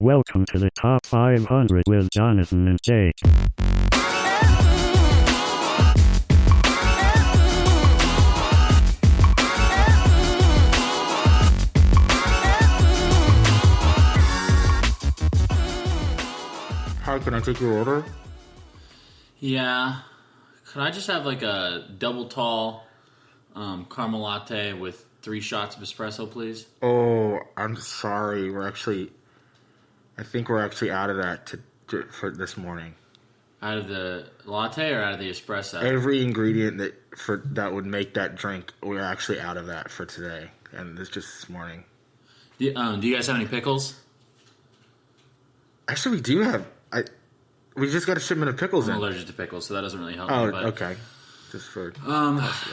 Welcome to the Top 500 with Jonathan and Jake. Hi, can I take your order? Yeah. Could I just have like a double tall caramel latte with 3 shots of espresso, please? Oh, I'm sorry. I think we're actually out of that for this morning. Out of the latte or out of the espresso? Every ingredient that would make that drink, we're actually out of that for today. And it's just this morning. Do you guys have any pickles? Actually, we do have... We just got a shipment of pickles I'm in. allergic to pickles, so that doesn't really help Oh, me. But, okay. Just for... Do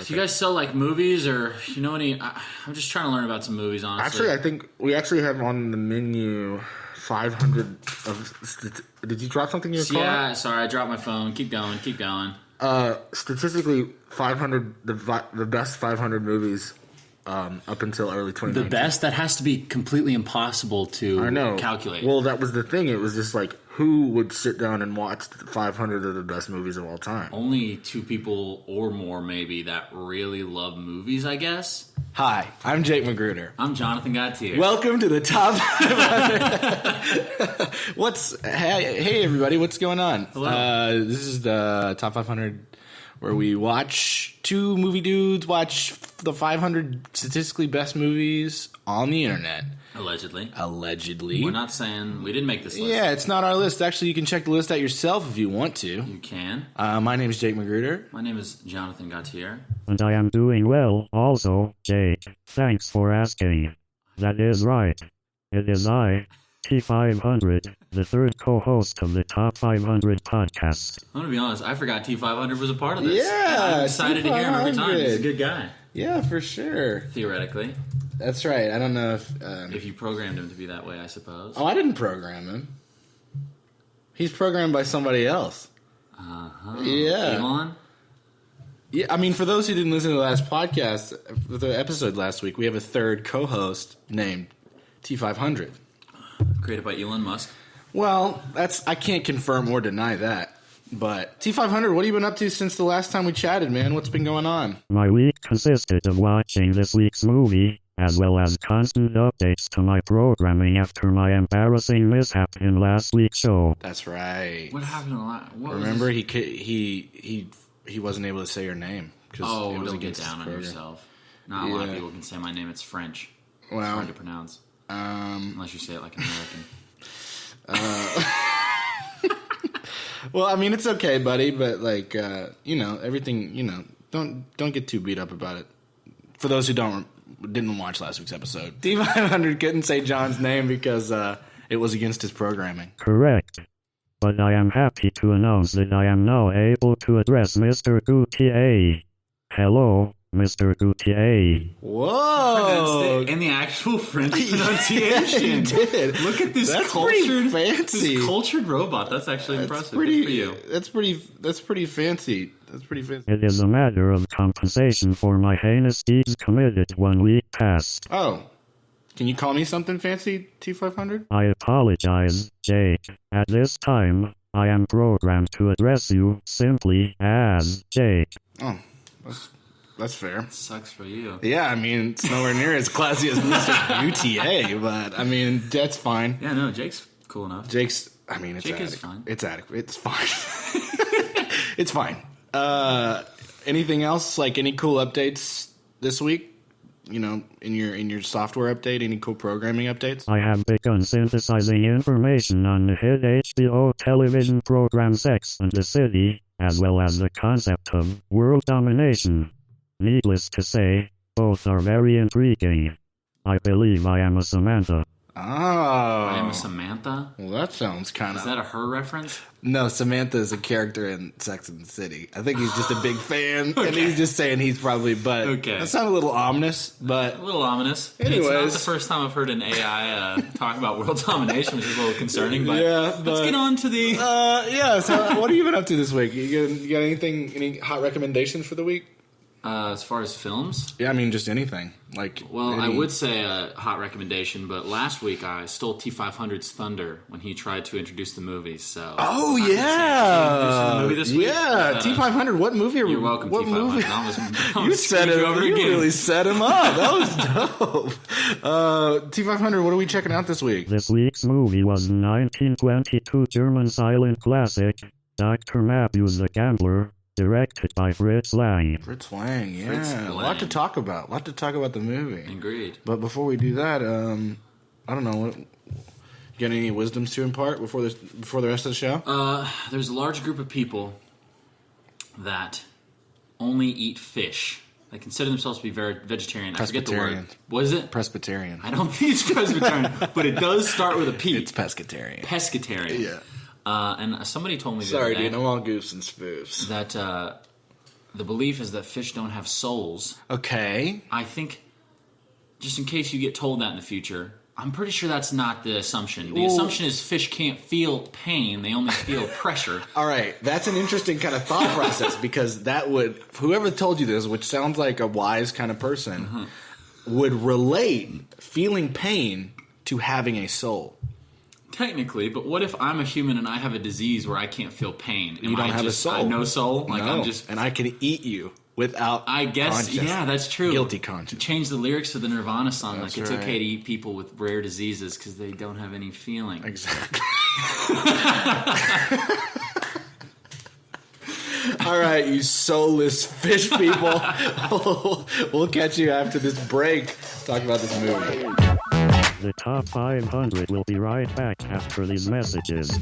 you guys sell like movies or you know any... I'm just trying to learn about some movies, honestly. Actually, I think we actually have on the menu 500 of... Did you drop something in your car? Yeah, sorry, I dropped my phone. Keep going. Statistically, 500, the best 500 movies up until early 2019. The best? That has to be completely impossible to calculate. Well, that was the thing. It was just like, who would sit down and watch the 500 of the best movies of all time? Only 2 people or more, maybe, that really love movies, I guess. Hi, I'm Jake Magruder. I'm Jonathan Gautier. Welcome to the Top 500. Hey, everybody, what's going on? Hello. This is the Top 500 where we watch 2 movie dudes watch the 500 statistically best movies on the internet. Allegedly. Allegedly. We're not saying... We didn't make this list. Yeah, it's not our list. Actually, you can check the list out yourself if you want to. You can. My name is Jake Magruder. My name is Jonathan Gautier. And I am doing well, also, Jake. Thanks for asking. That is right. It is I, T500, the third co-host of the Top 500 podcast. I'm going to be honest, I forgot T500 was a part of this. Yeah, I'm excited to hear him every time. He's a T500. good guy. Yeah, for sure. Theoretically. That's right. I don't know if... If you programmed him to be that way, I suppose. Oh, I didn't program him. He's programmed by somebody else. Uh-huh. Yeah. Elon? Yeah, I mean, for those who didn't listen to the last podcast, the episode last week, we have a third co-host named T500. Created by Elon Musk. Well, I can't confirm or deny that. But T500, what have you been up to since the last time we chatted, man? What's been going on? My week consisted of watching this week's movie, as well as constant updates to my programming after my embarrassing mishap in last week's show. That's right. What happened to last... Remember, he wasn't able to say your name. Oh, it was don't get against down his on program. yourself. Not a lot of people can say my name. It's French. Well, it's hard to pronounce. Unless you say it like an American. Well, I mean, it's okay, buddy, but everything, don't get too beat up about it. For those who didn't watch last week's episode, D500 couldn't say John's name because it was against his programming. Correct. But I am happy to announce that I am now able to address Mr. Gautier. Hello, Mr. Gautier. Whoa! In the actual French pronunciation. Yeah, you did. Look at this That's cultured, pretty fancy. this cultured robot. That's actually impressive. Good for you. That's pretty fancy. It is a matter of compensation for my heinous deeds committed 1 week past. Oh. Can you call me something fancy, T500? I apologize, Jake. At this time, I am programmed to address you simply as Jake. Oh, that's fair. Sucks for you. Yeah, I mean, it's nowhere near as classy as Mr. UTA, but, I mean, that's fine. Yeah, no, Jake's cool enough. It's Jake is fine. It's adequate. It's fine. It's fine. Anything else? Like, any cool updates this week? In your software update, any cool programming updates? I have begun synthesizing information on the hit HBO television program Sex and the City, as well as the concept of world domination. Needless to say, both are very intriguing. I believe I am a Samantha. Oh. I am a Samantha? Well, that sounds kind of... Is that a her reference? No, Samantha is a character in Sex and the City. I think he's just a big fan, and he's just saying he's probably... But okay. That sounded a little ominous, but... A little ominous. Anyways. It's not the first time I've heard an AI talk about world domination, which is a little concerning, but, let's get on to the... So what have you been up to this week? You got anything, any hot recommendations for the week? As far as films? Yeah, I mean, just anything. I would say a hot recommendation, but last week I stole T500's thunder when he tried to introduce the movies. So, oh yeah, the movie this week. Yeah, T500. What movie? You're welcome. What T500. movie? You set it over. You really set him up. That was dope. T500. What are we checking out this week? This week's movie was 1922 German silent classic, Dr. Mabuse the Gambler, directed by Fritz Lang. Fritz Lang, yeah. Fritz A lot Lang. to talk about. A lot to talk about the movie. Agreed. But before we do that, I don't know. You got any wisdoms to impart before the rest of the show? There's a large group of people that only eat fish. They consider themselves to be very vegetarian. I forget the word. What is it? Presbyterian. I don't think it's Presbyterian, but it does start with a P. It's pescatarian. Pescatarian. Yeah. And somebody told me the Sorry, other day dude. I'm all goofs and spoofs. that the belief is that fish don't have souls. Okay. I think, just in case you get told that in the future, I'm pretty sure that's not the assumption. The assumption is fish can't feel pain; they only feel pressure. All right, that's an interesting kind of thought process because that would whoever told you this, which sounds like a wise kind of person, would relate feeling pain to having a soul. Technically, but what if I'm a human and I have a disease where I can't feel pain? You don't have a soul. I no soul. Like no. I'm just. And I can eat you without. I guess. conscience. Yeah, that's true. Guilty conscience. Change the lyrics to the Nirvana song. That's like it's right. okay to eat people with rare diseases because they don't have any feeling. Exactly. All right, you soulless fish people. We'll catch you after this break. Talk about this movie. The top 500 will be right back after these messages.